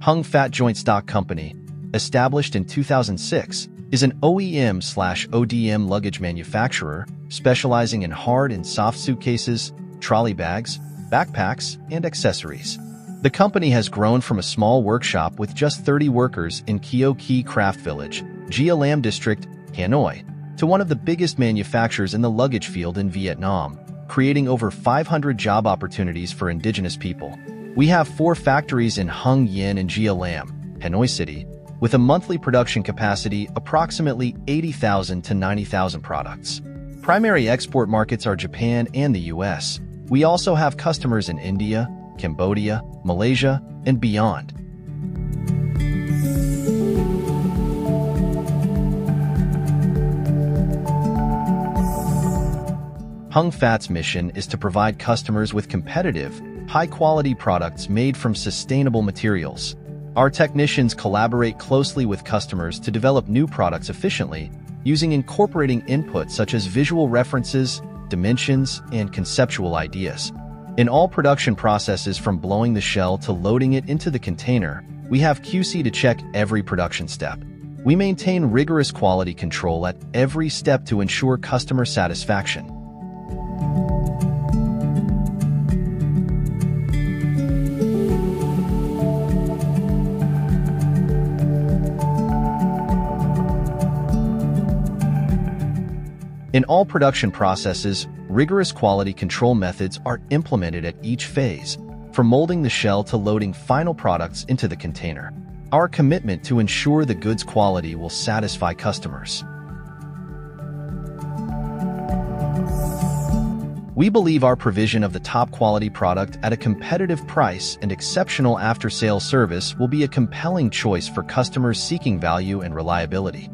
Hung Phat Joint Stock Company, established in 2006, is an OEM/ODM luggage manufacturer specializing in hard and soft suitcases, trolley bags, backpacks, and accessories. The company has grown from a small workshop with just 30 workers in Keo Ki Craft Village, Gia Lam District, Hanoi, to one of the biggest manufacturers in the luggage field in Vietnam, creating over 500 job opportunities for indigenous people. We have 4 factories in Hung Yen and Gia Lam, Hanoi City, with a monthly production capacity approximately 80,000 to 90,000 products. Primary export markets are Japan and the US. We also have customers in India, Cambodia, Malaysia, and beyond. Hung Phat's mission is to provide customers with competitive, high-quality products made from sustainable materials. Our technicians collaborate closely with customers to develop new products efficiently, using incorporating inputs such as visual references, dimensions, and conceptual ideas. In all production processes from blowing the shell to loading it into the container, we have QC to check every production step. We maintain rigorous quality control at every step to ensure customer satisfaction. In all production processes, rigorous quality control methods are implemented at each phase, from molding the shell to loading final products into the container. Our commitment to ensure the goods' quality will satisfy customers. We believe our provision of the top quality product at a competitive price and exceptional after-sales service will be a compelling choice for customers seeking value and reliability.